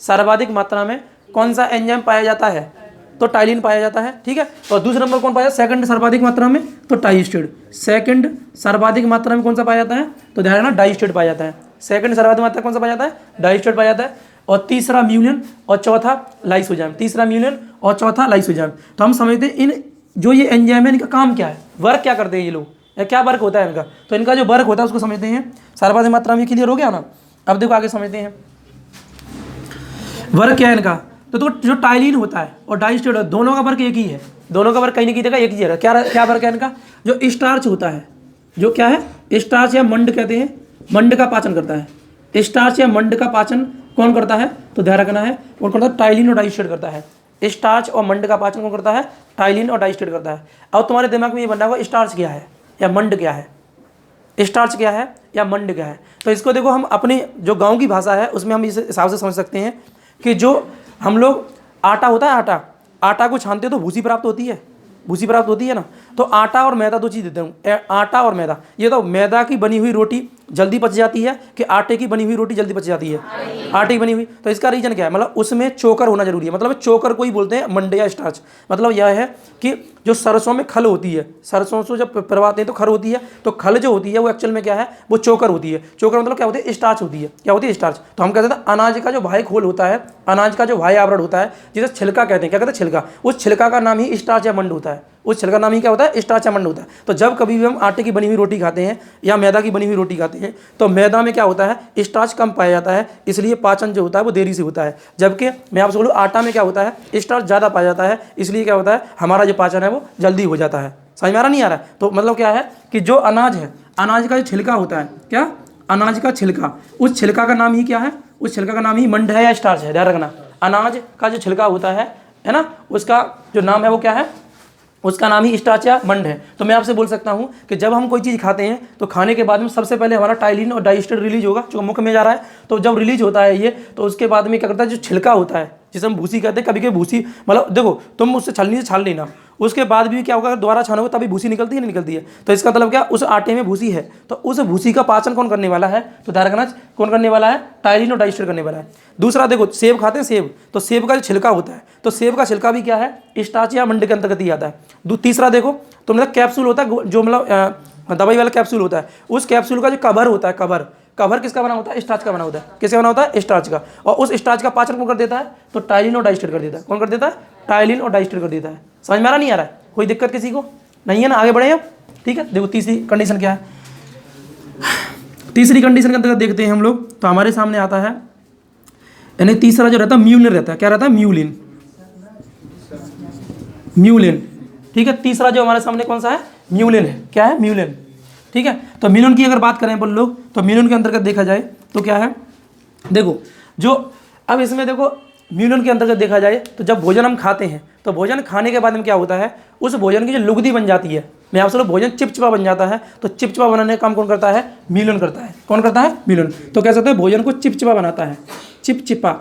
सर्वाधिक मात्रा में कौन सा एंजाइम पाया जाता है, तो टाइलिन पाया जाता है, ठीक है। और दूसरे नंबर कौन पाया जाता है, सेकंड सर्वाधिक मात्रा में, तो डाइस्टेड। सेकंड सर्वाधिक मात्रा में कौन सा पाया जाता है, तो ध्यान रखना डाइस्टेड पाया जाता है। सेकंड सर्वाधिक मात्रा कौन सा पाया जाता है, डाइस्टेड पाया जाता है। और तीसरा म्यूलिन और चौथा लाइसोजाइम, तीसरा म्यूलिन और चौथा लाइसोजाइम। तो हम समझते हैं इन जो ये एंजाइम है इनका काम क्या है, वर्क क्या करते हैं ये लोग, या क्या वर्क होता है इनका, तो इनका जो वर्क होता है उसको समझते हैं। सर्वाधिक मात्रा में क्लियर हो गया ना। अब देखो आगे समझते हैं वर्क क्या है इनका। तो जो टाइलिन होता है और डाइस्टेड दोनों का वर्क एक ही है, दोनों का वर्क कहीं ना कहीं जगह एक ही है। क्या वर्क है इनका, जो स्टार्च होता है, जो क्या है स्टार्च या मंड कहते हैं, मंड का पाचन करता है। स्टार्च या मंड का पाचन कौन करता है, तो ध्यान रखना है कौन करता है, टाइलिन और डाइस्टेड करता है। स्टार्च और मंड का पाचन कौन करता है, टाइलिन और डाइस्टेड करता है। अब तुम्हारे दिमाग में ये बनना होगा स्टार्च क्या है या मंड क्या है, स्टार्च क्या है या मंड क्या है। तो इसको देखो हम अपनी जो गाँव की भाषा है उसमें हम इस हिसाब से समझ सकते हैं कि जो हम लोग आटा होता है, आटा को छानते तो भूसी प्राप्त होती है, भूसी प्राप्त होती है ना। तो आटा और मैदा दो चीज़ देते हूँ, आटा और मैदा। ये तो मैदा की बनी हुई रोटी जल्दी पच जाती है कि आटे की बनी हुई रोटी जल्दी पच जाती है, आटे की बनी हुई। तो इसका रीजन क्या है, मतलब उसमें चोकर होना जरूरी है। मतलब चोकर को ही बोलते हैं मंड या स्टार्च। मतलब यह है कि जो सरसों में खल होती है, सरसों से जब परवाते हैं तो खल होती है, तो खल जो होती है वो एक्चुअल में क्या है, वो चोकर होती है। चोकर मतलब क्या होती है, स्टार्च होती है। क्या होती है, स्टार्च। तो हम कहते हैं अनाज का जो भाई खोल होता है, अनाज का जो भाई आवरण होता है, जिसे छिलका कहते हैं। क्या कहते हैं, छिलका। उस छिलका का नाम ही स्टार्च या मंड होता है। उस छिलका नाम ही क्या होता है, स्टार्च या मंड होता है। तो जब कभी भी हम आटे की बनी हुई रोटी खाते हैं या मैदा की बनी हुई रोटी खाते हैं तो मैदा में क्या होता है, स्टार्च कम पाया जाता है, इसलिए पाचन जो होता है वो देरी से होता है। जबकि मैं आपसे बोलूँ आटा में क्या होता है, स्टार्च ज़्यादा पाया जाता है, इसलिए क्या होता है, हमारा जो पाचन है वो जल्दी हो जाता है। समझ में आ रहा नहीं आ रहा है। तो मतलब क्या है कि जो अनाज है, अनाज का जो छिलका होता है, क्या अनाज का छिलका, उस छिलका का नाम ही क्या है, उस छिलका का नाम ही मंड है या स्टार्च है। ध्यान रखना, अनाज का जो छिलका होता है ना, उसका जो नाम है वो क्या है, उसका नाम ही स्टार्च या मंड है। तो मैं आपसे बोल सकता हूँ कि जब हम कोई चीज़ खाते हैं तो खाने के बाद में सबसे पहले हमारा टाइलिन और डाइस्टेड रिलीज होगा, जो मुख में जा रहा है। तो जब रिलीज होता है ये, तो उसके बाद में क्या करता है, जो छिलका होता है जिसे हम भूसी कहते हैं, कभी कभी भूसी, मतलब देखो तुम उससे छलनी से छाल लेना, उसके बाद भी क्या होगा, अगर दोबारा छानोगे तभी भूसी निकलती है, नहीं निकलती है। तो इसका मतलब क्या, उस आटे में भूसी है, तो उस भूसी का पाचन कौन करने वाला है, तो ध्यान रखना कौन करने वाला है, टाइलिन और डाइस्टेड करने वाला है। दूसरा देखो, सेब खाते हैं, सेब, तो सेब का जो छिलका होता है, तो सेब का छिलका भी क्या है, स्टार्च या मंड के अंतर्गत ही आता है। तीसरा देखो, तो मतलब कैप्सूल होता है, जो मतलब दवाई वाला कैप्सूल होता है, उस कैप्सूल का जो कवर होता है, कवर किसका बना होता है, स्टार्च का बना होता है। किसका बना होता है, स्टार्च का। और उस स्टार्च का पाचन कौन कर देता है, तो टाइलिन और डाइस्टेड कर देता है। कौन कर देता है, टाइलिन और डाइस्टेड कर देता है। समझ में आ रहा नहीं आ रहा है, कोई दिक्कत किसी को नहीं है ना, आगे बढ़े अब। ठीक है, देखो तीसरी कंडीशन क्या है, तीसरी कंडीशन के अंतर्गत देखते हैं हम लोग। तो हमारे सामने आता है, यानी तीसरा जो रहता है म्यूलिन रहता है। क्या रहता है, म्यूलिन, म्यूलिन। ठीक है, तीसरा जो हमारे सामने कौन सा है, म्यूलिन है। क्या है, म्यूलिन। ठीक है, तो म्यूलिन की अगर बात करें अपन लोग, तो म्यूलिन के अंतर्गत देखा जाए तो क्या है, देखो जो अब इसमें देखो म्यूलिन के अंतर्गत देखा जाए तो जब भोजन हम खाते हैं तो भोजन खाने के बाद में क्या होता है, उस भोजन की जो लुगदी बन जाती है, मैं आपसे लोग भोजन चिपचिपा बन जाता है। तो चिपचिपा बनाने का काम कौन करता है, म्यूलिन करता है। कौन करता है, म्यूलिन। तो कह सकते हैं भोजन को चिपचिपा बनाता है, चिपचिपा,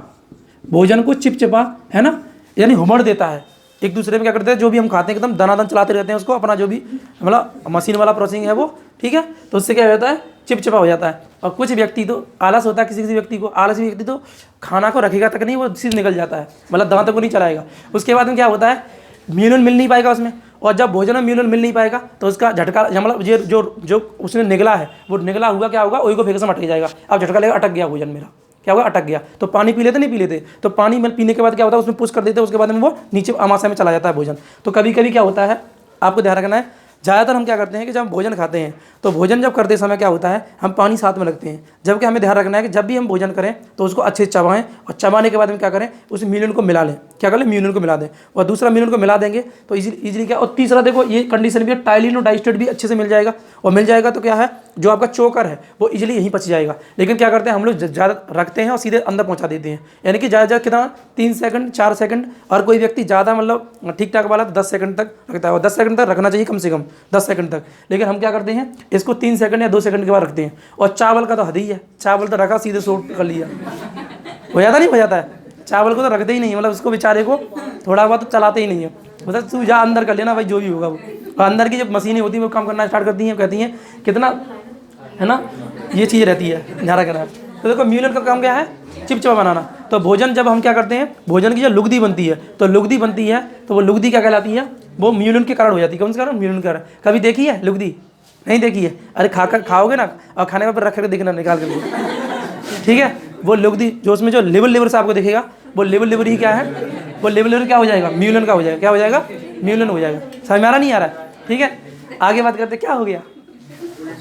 भोजन को चिपचिपा, है ना, यानी हुमड़ देता है। एक दूसरे में क्या करते हैं, जो भी हम खाते हैं एकदम दनादन चलाते रहते हैं उसको, अपना जो भी मतलब मशीन वाला प्रोसेसिंग है वो, ठीक है, तो उससे क्या होता है, चिपचिपा हो जाता है। और कुछ व्यक्ति तो आलस होता है, किसी किसी व्यक्ति को आलसी व्यक्ति तो खाना को रखेगा तक नहीं, वो सीधे निकल जाता है, मतलब दांत को नहीं चलाएगा। उसके बाद में क्या होता है, म्यूलिन मिल नहीं पाएगा उसमें, और जब भोजन में म्यूलिन मिल नहीं पाएगा तो उसका झटका, मतलब ये जो उसने निगला है वो निगला हुआ क्या होगा, वही को फेंक से अटक जाएगा। अब झटका लेगा, अटक गया भोजन मेरा, क्या होगा, अटक गया। तो पानी पी लेते, नहीं पी लेते, तो पानी में पीने के बाद क्या होता है, उसमें पुश कर देते हैं, उसके बाद में वो नीचे आमाशय में चला जाता है भोजन। तो कभी कभी क्या होता है, आपको ध्यान रखना है, ज़्यादातर हम क्या करते हैं कि जब हम भोजन खाते हैं तो भोजन जब करते समय क्या होता है, हम पानी साथ में रखते हैं, जबकि हमें ध्यान रखना है कि जब भी हम भोजन करें तो उसको अच्छे से चबाएं और चबाने के बाद हम क्या करें, उस म्यूलिन को मिला लें। क्या कर लें, म्यूलिन को मिला दें, और दूसरा म्यूलिन को मिला देंगे तो इजीली क्या। और तीसरा देखो ये कंडीशन भी है, टाइलिन और डाइस्टेट भी अच्छे से मिल जाएगा, और मिल जाएगा तो क्या है, जो आपका चोकर है वो इजीली यहीं पच जाएगा। लेकिन क्या करते हैं हम लोग, ज़्यादा रखते हैं और सीधे अंदर पहुँचा देते हैं, यानी कि ज़्यादा कितना 3 सेकंड 4 सेकंड, और कोई व्यक्ति ज़्यादा मतलब ठीक ठाक वाला 10 सेकंड तक रखता है, और 10 सेकंड तक रखना चाहिए कम से कम 10 सेकंड तक। लेकिन हम क्या करते हैं, इसको 3 सेकंड या 2 सेकंड के बाद रखते हैं। और चावल का तो हद ही है, चावल तो रखा सीधे सोट कर लिया, हो जाता नहीं, हो जाता है। चावल को तो रखते ही नहीं, मतलब उसको बेचारे को थोड़ा बहुत तो चलाते ही नहीं है, मतलब तू जा अंदर कर लेना भाई, जो भी होगा वो। और अंदर की जब मशीनें होती हैं वो काम करना स्टार्ट करती हैं, कहती हैं कितना है ना, ये चीज़ रहती है ध्यान रखना। तो देखो म्यूलिन का काम क्या है, चिपचिपा बनाना। तो भोजन जब हम क्या करते हैं, भोजन की जो लुगदी बनती है, तो लुगदी बनती है तो वो लुगदी क्या कहलाती है, वो म्यूलिन के कारण हो जाती है। कौन से कारण, म्यूलिन के कारण। कभी देखी है लुगदी, नहीं देखी है, अरे खाकर खाओगे ना, और खाने पर रख कर देखना, निकाल कर, ठीक है। वो लुगदी जो उसमें जो लिवर से आपको दिखेगा, वो लिवर ही क्या है, वो लिवर क्या हो जाएगा, म्यूलिन का हो जाएगा। क्या हो जाएगा, म्यूलिन हो जाएगा। समझ में आ रहा, नहीं आ रहा है, ठीक है। आगे बात करते, क्या हो गया,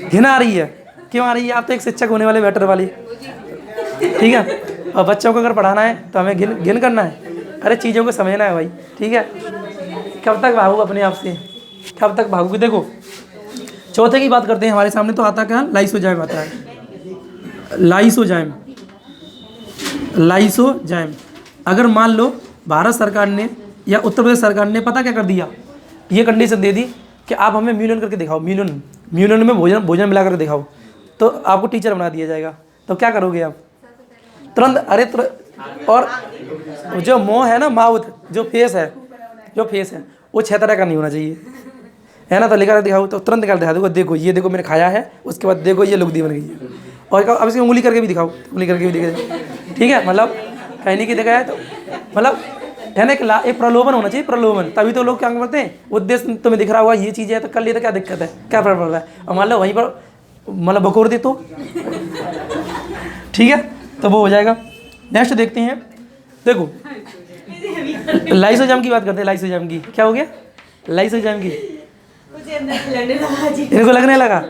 घिन आ रही है, क्यों आ रही है, आप तो एक शिक्षक होने वाले, बेटर वाली, ठीक है। और बच्चों को अगर पढ़ाना है तो हमें घिन करना है, अरे चीज़ों को समझना है भाई, ठीक है। कब तक भागू अपने आप से, कब तक भागू। देखो चौथे की बात करते हैं, हमारे सामने तो आता क्या, लाइसोजाइम आता है, लाइसोजाइम। लाइसोजाइम अगर मान लो भारत सरकार ने या उत्तर प्रदेश सरकार ने पता क्या कर दिया, ये कंडीशन दे दी कि आप हमें म्यूलिन करके दिखाओ, म्यूलिन में भोजन मिला करके दिखाओ, तो आपको टीचर बना दिया जाएगा। तो क्या करोगे आप, तुरंत, अरे तुरंत। और जो मुँह है ना, माउथ, जो फेस है वो 6 तरह का नहीं होना चाहिए, है ना। तो लेकर दिखाओ तो तुरंत निकाल दिखा, देखो ये देखो मैंने खाया है, उसके बाद देखो ये लुगदी बन गई है। और अब इसकी उंगली करके भी दिखाओ, उंगली करके भी दिखाओ, ठीक है। मतलब कहने की जगह है तो मतलब है ना, एक प्रलोभन होना चाहिए, प्रलोभन। तभी तो लोग क्या करते हैं, उद्देश्य तुम्हें दिख रहा होगा ये चीज़ है तो कर लिए, तो क्या दिक्कत है, क्या फर्क पड़ रहा है। और मान लो वहीं पर मतलब बकोर दे तो, ठीक है, तो वो हो जाएगा। नेक्स्ट देखते हैं, देखो लाइसोजाइम की बात करते हैं। लाइसोजाइम की क्या हो गया, लाइसोजाइम की इनको लगने लगा।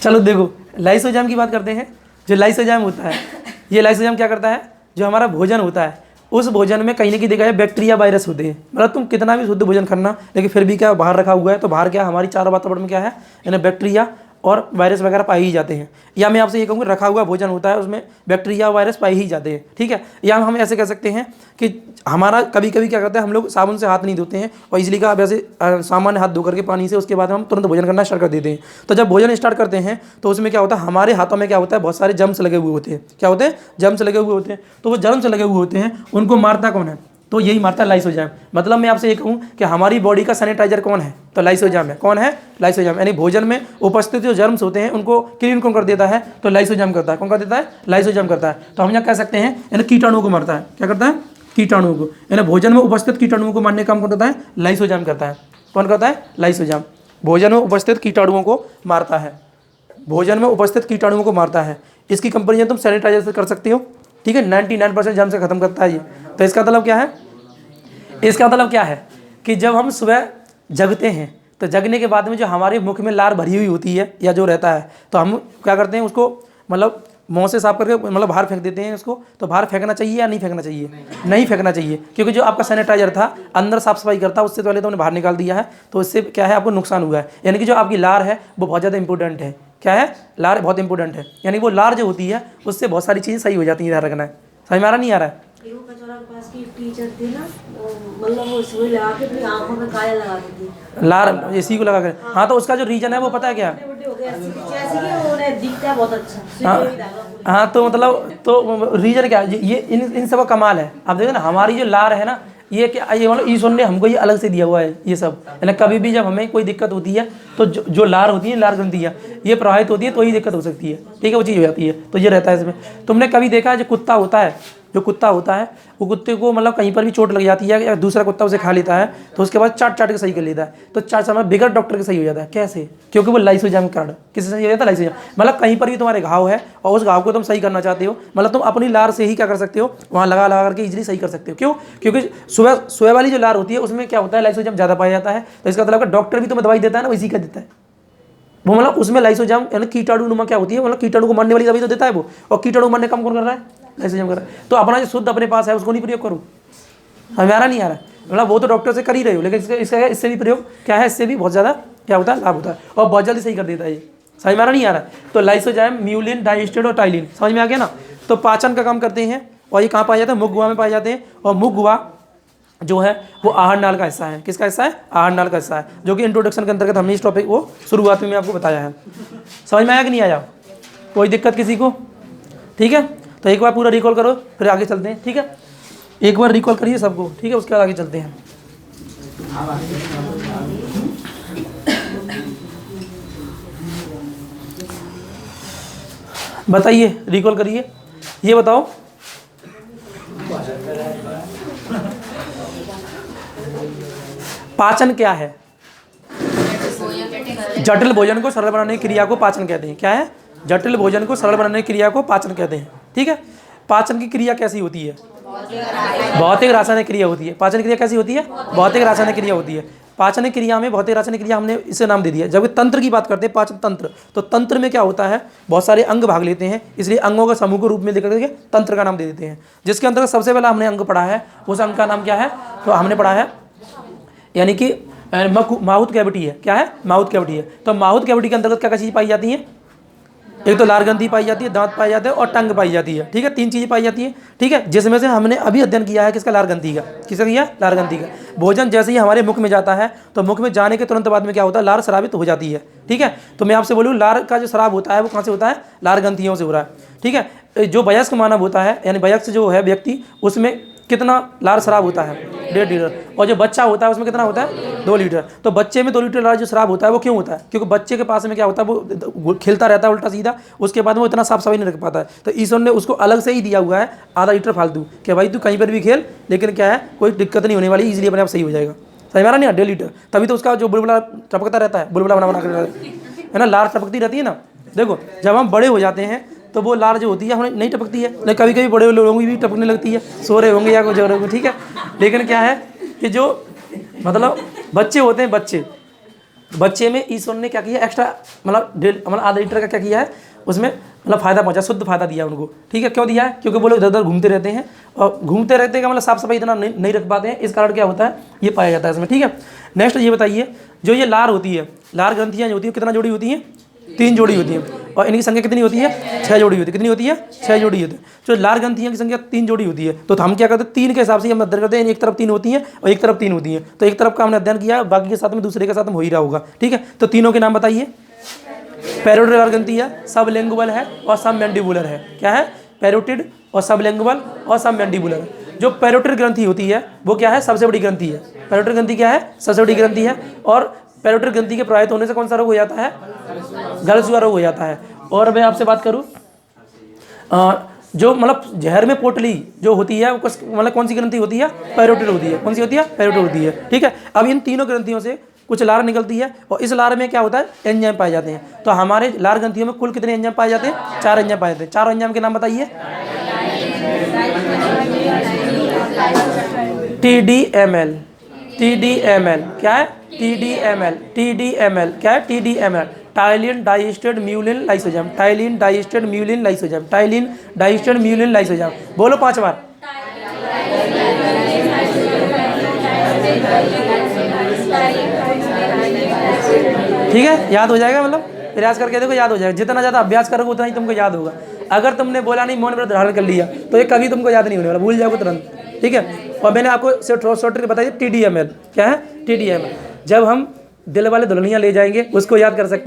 चलो देखो लाइसोजाइम की बात करते हैं। जो लाइसोजाइम होता है, ये लाइसोजाइम क्या करता है, जो हमारा भोजन होता है उस भोजन में कहीं ना कहीं देखा है बैक्टीरिया वायरस होते हैं। मतलब तुम कितना भी शुद्ध भोजन करना, लेकिन फिर भी क्या बाहर रखा हुआ है, तो बाहर क्या हमारी चारों वातावरण में क्या है, यानी बैक्टीरिया और वायरस वगैरह पाए ही जाते हैं। या मैं आपसे ये कहूँगा, रखा हुआ भोजन होता है उसमें बैक्टीरिया वायरस पाए ही जाते हैं, ठीक है। या हम ऐसे कह सकते हैं कि हमारा कभी कभी क्या करते हैं, हम लोग साबुन से हाथ नहीं धोते हैं, और इसलिए का वैसे सामान्य हाथ धो करके पानी से, उसके बाद हम तुरंत भोजन करना स्टार्ट कर देते हैं। तो जब भोजन स्टार्ट करते हैं तो उसमें क्या होता है, हमारे हाथों में क्या होता है, बहुत सारे जर्म्स लगे हुए होते हैं। क्या होते हैं, जर्म्स लगे हुए होते हैं। तो वो जर्म्स लगे हुए होते हैं, उनको मारता कौन है, तो यही मारता है लाइसोजाइम। मतलब मैं आपसे ये कहूँ कि हमारी बॉडी का सैनिटाइजर कौन है, तो लाइसोजाइम है। कौन है, लाइसोजाइम। यानी भोजन में उपस्थित जो जर्म्स होते हैं उनको क्लीन कौन कर देता है, तो लाइसोजाइम करता है। कौन कर देता है, लाइसोजाइम करता है। तो हम यहाँ कह सकते हैं यानी कीटाणुओं को मारता है। क्या करता है, कीटाणुओं को, यानी भोजन में उपस्थित कीटाणुओं को मारने का काम कौन करता है, लाइसोजाइम करता है। कौन करता है, लाइसोजाइम। भोजन में उपस्थित कीटाणुओं को मारता है, भोजन में उपस्थित कीटाणुओं को मारता है। इसकी कंपेरिजन तुम सैनिटाइजर से कर सकते हो, ठीक है। 99% जर्म से खत्म करता है ये। तो इसका मतलब क्या है, इसका मतलब क्या है कि जब हम सुबह जगते हैं तो जगने के बाद में जो हमारे मुख में लार भरी हुई होती है या जो रहता है, तो हम क्या करते हैं उसको मतलब मुँह से साफ करके मतलब बाहर फेंक देते हैं उसको। तो बाहर फेंकना चाहिए या नहीं फेंकना चाहिए, नहीं फेंकना चाहिए, क्योंकि जो आपका सैनिटाइजर था अंदर साफ सफाई करता, उससे पहले तो हमने बाहर निकाल दिया है, तो इससे क्या है आपको नुकसान हुआ है। यानी कि जो आपकी लार है वो बहुत ज़्यादा इंपॉर्टेंट है। क्या है, लार बहुत इंपॉर्टेंट है। यानी वो लार जो होती है उससे बहुत सारी चीज़ें सही हो जाती हैं, ध्यान रखना है। समझ में आ रहा, नहीं आ रहा है। लार इसी को लगा कर, हाँ, तो उसका जो रीजन है वो पता है क्या, हाँ, तो मतलब तो रीजन क्या, ये इन सब का कमाल है। आप देखो ना, हमारी जो लार है ना, ये क्या, ये मतलब ईश्वर ने हमको ये अलग से दिया हुआ है ये सब। यानी कभी भी जब हमें कोई दिक्कत होती है तो जो लार होती है, लार ग्रंथियाँ ये प्रवाहित होती है, तो ही दिक्कत हो सकती है, ठीक है, वो चीज़ हो जाती है। तो ये रहता है इसमें। तुमने कभी देखा है जो कुत्ता होता है, जो कुत्ता होता है वो कुत्ते को मतलब कहीं पर भी चोट लग जाती है या दूसरा कुत्ता उसे खा लेता है तो उसके बाद चाट चाट के सही कर लेता है, तो चाट समय बिगड़ डॉक्टर के सही हो जाता है। कैसे? क्योंकि वो लाइसोजाइम के कारण। किससे सही हो जाता है? लाइसोजाइम। मतलब कहीं पर भी तुम्हारे घाव है और उस घाव को तुम सही करना चाहते हो, मतलब तुम अपनी लार से ही क्या कर सकते हो, वहाँ लगा लगा करके इजीली सही कर सकते हो। क्यों? क्योंकि सुबह वाली जो लार होती है उसमें क्या होता है, लाइसोजाइम ज़्यादा पाया जाता है। तो इसका मतलब डॉक्टर भी तुम्हें दवाई देता है ना, इसी का देता है वो, मतलब उसमें लाइसोजाइम यानी कीटाणुनुमा क्या होती है, मतलब कीटाणु को मारने वाली दवाई तो देता है वो, और कीटाणु मारने काम कौन कर रहा है? लाइसोजाइम कर रहा है। तो अपना जो शुद्ध अपने पास है उसको नहीं प्रयोग करूँ? हमारा नहीं आ रहा है, मतलब वो तो डॉक्टर से कर ही रहे हो, लेकिन इससे भी प्रयोग क्या है, इससे भी बहुत ज़्यादा क्या होता है, लाभ होता है और बहुत जल्दी सही कर देता है ये। समझ में आ रहा नहीं आ रहा? तो लाइसोजाइम, म्यूलिन, डाइस्टेड और टाइलिन, समझ में आ गया ना। तो पाचन का काम करते हैं और ये कहाँ पाए जाते हैं? मुख गुहा में पाए जाते हैं। और मुख गुहा जो है वो आहार नाल का हिस्सा है। किसका हिस्सा है? आहार नाल का हिस्सा है, जो कि इंट्रोडक्शन के अंतर्गत हमने इस टॉपिक वो शुरुआत में आपको बताया है। समझ में आया कि नहीं आया? कोई दिक्कत किसी को? ठीक है, तो एक बार पूरा रिकॉल करो फिर आगे चलते हैं। ठीक है, एक बार रिकॉल करिए सबको, ठीक है, उसके बाद आगे चलते हैं। बताइए, रिकॉल करिए, ये बताओ पाचन क्या है? जटिल भोजन को सरल बनाने की क्रिया को पाचन कहते हैं। क्या है? जटिल भोजन को सरल बनाने की क्रिया को पाचन कहते हैं। ठीक है, पाचन की क्रिया कैसी होती है? भौतिक रासायनिक क्रिया होती है। पाचन क्रिया कैसी होती है? भौतिक रासायनिक क्रिया होती है। पाचन क्रिया में भौतिक रासायनिक क्रिया हमने इसे नाम दे दिया। जब तंत्र की बात करते हैं, पाचन तंत्र, तो तंत्र में क्या होता है, बहुत सारे अंग भाग लेते हैं, इसलिए अंगों का समूह के रूप में लेकर के तंत्र का नाम दे देते हैं। जिसके अंतर्गत सबसे पहला हमने अंग पढ़ा है, उस अंग का नाम क्या है? तो हमने पढ़ा है यानी कि माउथ कैविटी है। क्या है? माउथ कैविटी है। तो माउथ कैविटी के अंतर्गत क्या क्या चीज़ पाई जाती है? एक तो लार ग्रंथि पाई जाती है, दांत पाए जाते हैं और टंग पाई जाती है। ठीक है, 3 चीज़ें पाई जाती है। ठीक है, जिसमें से हमने अभी अध्ययन किया है किसका? लार ग्रंथि का। किसका किया? लार ग्रंथि का। भोजन जैसे ही हमारे मुख में जाता है तो मुख में जाने के तुरंत बाद में क्या होता है? लार स्रावित हो जाती है। ठीक है, तो मैं आपसे बोलूँ लार का जो स्राव होता है वो कहाँ से होता है? लार ग्रंथियों से हो रहा है। ठीक है, जो वयस्क मानव होता है यानी वयस्क जो है व्यक्ति, उसमें कितना लार शराब होता है? 1.5 लीटर। और जो बच्चा होता है उसमें कितना होता है? 2 लीटर। तो बच्चे में 2 लीटर लार जो शराब होता है वो क्यों होता है? क्योंकि बच्चे के पास में क्या होता है, वो खेलता रहता है उल्टा सीधा, उसके बाद वो इतना साफ सफाई नहीं रख पाता है। तो ईश्वर ने उसको अलग से ही दिया हुआ है आधा लीटर फालतू, कि भाई तू कहीं पर भी खेल, लेकिन क्या है, कोई दिक्कत नहीं होने वाली, ईजिली अपने आप सही हो जाएगा। सही मारा नहीं? 1.5 लीटर। तभी तो उसका जो बुलबुला टपकता रहता है, बुलबुला बना कर है ना, लार टपकती रहती है ना। देखो जब हम बड़े हो जाते हैं तो वो लार जो होती है हमें नहीं टपकती है, नहीं, कभी कभी बड़े लोगों की भी टपकने लगती है, सो रहे होंगे या कुछ और होंगे। ठीक है, लेकिन क्या है कि जो मतलब बच्चे होते हैं, बच्चे में ईश्वर ने क्या किया? एक्स्ट्रा मतलब आधा लीटर का क्या किया है उसमें, मतलब फ़ायदा पहुंचा, शुद्ध फायदा दिया उनको। ठीक है, क्यों दिया है? क्योंकि वो लोग इधर उधर घूमते रहते हैं और घूमते रहते हैं मतलब साफ सफाई इतना नहीं रख पाते हैं, इस कारण क्या होता है, ये पाया जाता है इसमें। ठीक है, नेक्स्ट ये बताइए, जो ये लार होती है, लार ग्रंथियाँ जो होती है कितना जोड़ी होती हैं? 3 जोड़ी होती है। और इनकी संख्या कितनी होती है? 6 जोड़ी होती है। कितनी होती है? 6 जोड़ी होती है। जो लार ग्रंथियों की संख्या 3 जोड़ी होती है, तो हम क्या करते हैं, 3 के हिसाब से हम अध्ययन करते हैं। एक तरफ 3 होती हैं और एक तरफ 3 होती हैं, तो एक तरफ का हमने अध्ययन किया, बाकी के साथ में दूसरे के साथ में हो ही रहा होगा। ठीक है, तो तीनों के नाम बताइए। पैरोटिड लार ग्रंथि है, सबलिंगुअल है और सबमैंडिबुलर है। क्या है? पैरोटिड और सबलिंगुअल और सबमैंडिबुलर। जो पैरोटिड ग्रंथि होती है वो क्या है? सबसे बड़ी ग्रंथि है। पैरोटिड ग्रंथि क्या है? सबसे बड़ी ग्रंथि है। और पैरोटिड ग्रंथि के प्रभावित होने से कौन सा रोग हो जाता है? गलसुआ रोग हो जाता है। और मैं आपसे बात करूं, जो मतलब जहर में पोटली जो होती है वो मतलब कौन सी ग्रंथि होती है? पैरोटिड होती है। कौन सी होती है? पैरोटिड होती है। ठीक है, अब इन तीनों ग्रंथियों से कुछ लार निकलती है और इस लार में क्या होता है? एंजाइम पाए जाते हैं। तो हमारे लार ग्रंथियों में कुल कितने एंजाइम पाए जाते हैं? 4 एंजाइम पाए जाते हैं। 4 एंजाइम के नाम बताइए। TDML, TDML क्या है? TDML क्या है? TDML, ptyalin diastase mucin lysozyme, ptyalin diastase mucin lysozyme, ptyalin diastase mucin lysozyme. बोलो 5 बार। ठीक है, याद हो जाएगा, मतलब प्रयास करके देखो, याद हो जाएगा। जितना ज़्यादा अभ्यास करोगे उतना ही तुमको याद होगा। अगर तुमने बोला नहीं, मौन व्रत धारण कर लिया, तो ये कभी तुमको याद नहीं होने वाला, भूल जाओगे तुरंत। ठीक है, और मैंने आपको शॉर्ट ट्रिक बताई, TDML क्या है? TDML। जब हम दिल वाले दुल्हनिया ले जाएंगे उसको याद कर सकते हैं।